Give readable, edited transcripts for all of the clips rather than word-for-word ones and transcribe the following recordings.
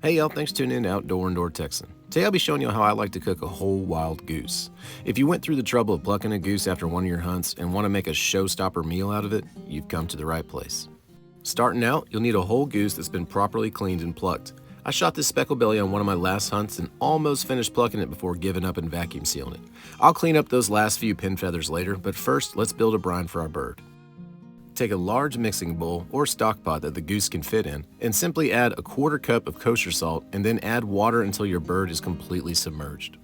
Hey y'all, thanks for tuning in to Outdoor Indoor Texan. Today I'll be showing you how I like to cook a whole wild goose. If you went through the trouble of plucking a goose after one of your hunts and want to make a showstopper meal out of it, you've come to the right place. Starting out, you'll need a whole goose that's been properly cleaned and plucked. I shot this specklebelly on one of my last hunts and almost finished plucking it before giving up and vacuum sealing it. I'll clean up those last few pin feathers later, but first let's build a brine for our bird. Take a large mixing bowl or stock pot that the goose can fit in and simply add a quarter cup of kosher salt and then add water until your bird is completely submerged.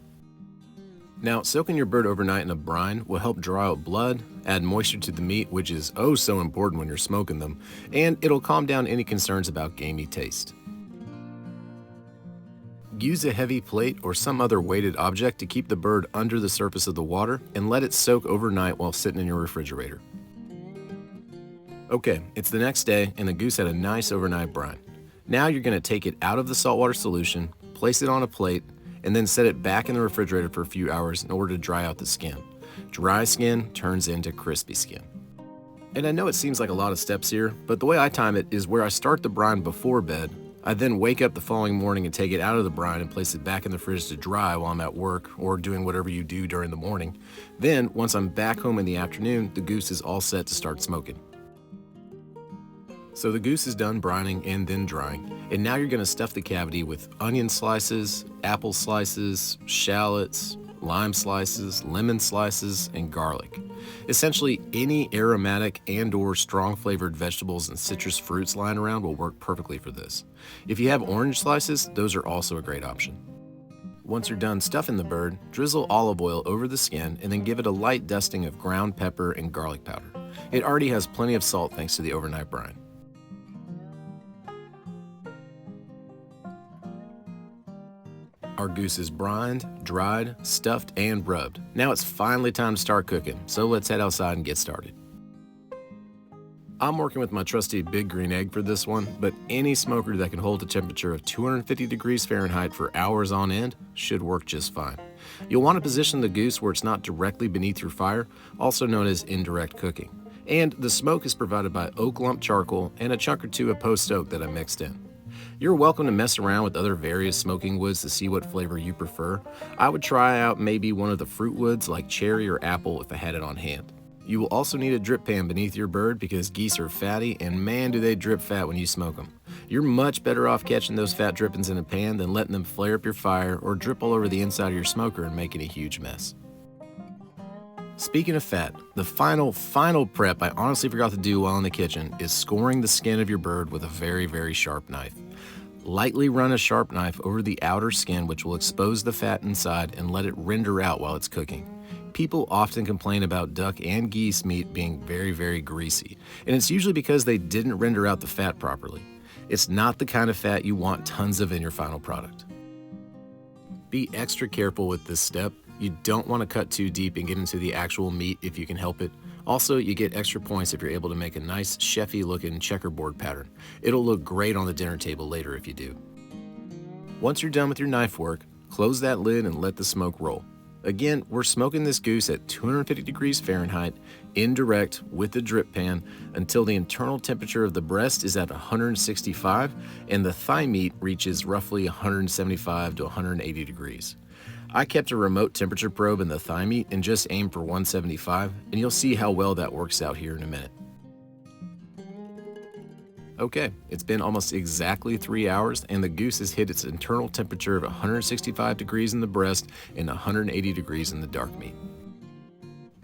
Now, soaking your bird overnight in a brine will help draw out blood, add moisture to the meat, which is oh so important when you're smoking them, and it'll calm down any concerns about gamey taste. Use a heavy plate or some other weighted object to keep the bird under the surface of the water and let it soak overnight while sitting in your refrigerator. Okay, it's the next day and the goose had a nice overnight brine. Now you're going to take it out of the saltwater solution, place it on a plate, and then set it back in the refrigerator for a few hours in order to dry out the skin. Dry skin turns into crispy skin. And I know it seems like a lot of steps here, but the way I time it is where I start the brine before bed. I then wake up the following morning and take it out of the brine and place it back in the fridge to dry while I'm at work or doing whatever you do during the morning. Then, once I'm back home in the afternoon, the goose is all set to start smoking. So the goose is done brining and then drying, and now you're going to stuff the cavity with onion slices, apple slices, shallots, lime slices, lemon slices, and garlic. Essentially, any aromatic and/or strong flavored vegetables and citrus fruits lying around will work perfectly for this. If you have orange slices, those are also a great option. Once you're done stuffing the bird, drizzle olive oil over the skin and then give it a light dusting of ground pepper and garlic powder. It already has plenty of salt thanks to the overnight brine. Our goose is brined, dried, stuffed, and rubbed. Now it's finally time to start cooking, so let's head outside and get started. I'm working with my trusty Big Green Egg for this one, but any smoker that can hold a temperature of 250 degrees Fahrenheit for hours on end should work just fine. You'll want to position the goose where it's not directly beneath your fire, also known as indirect cooking. And the smoke is provided by oak lump charcoal and a chunk or two of post oak that I mixed in. You're welcome to mess around with other various smoking woods to see what flavor you prefer. I would try out maybe one of the fruit woods like cherry or apple if I had it on hand. You will also need a drip pan beneath your bird because geese are fatty and man do they drip fat when you smoke them. You're much better off catching those fat drippings in a pan than letting them flare up your fire or drip all over the inside of your smoker and making a huge mess. Speaking of fat, the final prep I honestly forgot to do while in the kitchen is scoring the skin of your bird with a very sharp knife. Lightly run a sharp knife over the outer skin, which will expose the fat inside and let it render out while it's cooking. People often complain about duck and geese meat being very greasy, and it's usually because they didn't render out the fat properly. It's not the kind of fat you want tons of in your final product. Be extra careful with this step. You don't want to cut too deep and get into the actual meat if you can help it. Also, you get extra points if you're able to make a nice chefy looking checkerboard pattern. It'll look great on the dinner table later if you do. Once you're done with your knife work, close that lid and let the smoke roll. Again, we're smoking this goose at 250 degrees Fahrenheit, indirect with the drip pan, until the internal temperature of the breast is at 165 and the thigh meat reaches roughly 175 to 180 degrees. I kept a remote temperature probe in the thigh meat and just aimed for 175, and you'll see how well that works out here in a minute. Okay, it's been almost exactly 3 hours and the goose has hit its internal temperature of 165 degrees in the breast and 180 degrees in the dark meat.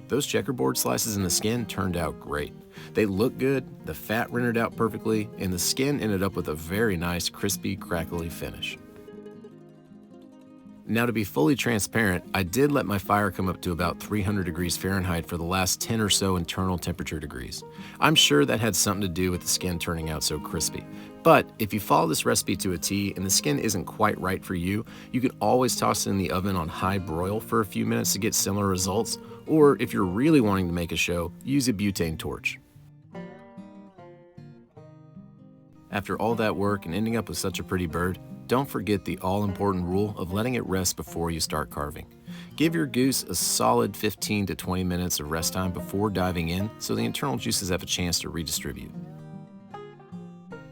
Those checkerboard slices in the skin turned out great. They look good, the fat rendered out perfectly, and the skin ended up with a very nice crispy, crackly finish. Now, to be fully transparent, I did let my fire come up to about 300 degrees Fahrenheit for the last 10 or so internal temperature degrees. I'm sure that had something to do with the skin turning out so crispy. But if you follow this recipe to a T and the skin isn't quite right for you, you can always toss it in the oven on high broil for a few minutes to get similar results, or if you're really wanting to make a show, use a butane torch. After all that work and ending up with such a pretty bird, don't forget the all-important rule of letting it rest before you start carving. Give your goose a solid 15 to 20 minutes of rest time before diving in so the internal juices have a chance to redistribute.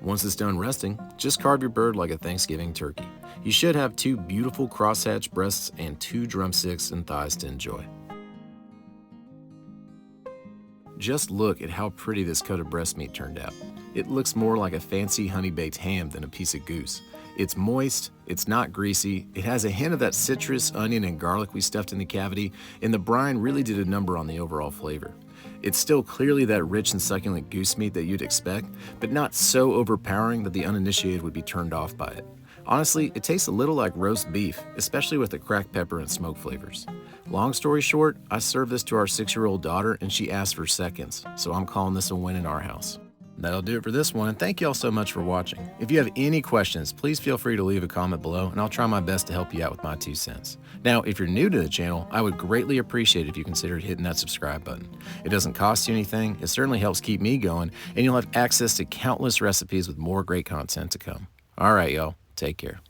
Once it's done resting, just carve your bird like a Thanksgiving turkey. You should have 2 beautiful crosshatched breasts and 2 drumsticks and thighs to enjoy. Just look at how pretty this cut of breast meat turned out. It looks more like a fancy honey-baked ham than a piece of goose. It's moist, it's not greasy, it has a hint of that citrus, onion, and garlic we stuffed in the cavity, and the brine really did a number on the overall flavor. It's still clearly that rich and succulent goose meat that you'd expect, but not so overpowering that the uninitiated would be turned off by it. Honestly, it tastes a little like roast beef, especially with the cracked pepper and smoke flavors. Long story short, I served this to our 6-year-old daughter and she asked for seconds, so I'm calling this a win in our house. That'll do it for this one, and thank you all so much for watching. If you have any questions, please feel free to leave a comment below, and I'll try my best to help you out with my 2 cents. Now, if you're new to the channel, I would greatly appreciate it if you considered hitting that subscribe button. It doesn't cost you anything, it certainly helps keep me going, and you'll have access to countless recipes with more great content to come. All right, y'all, take care.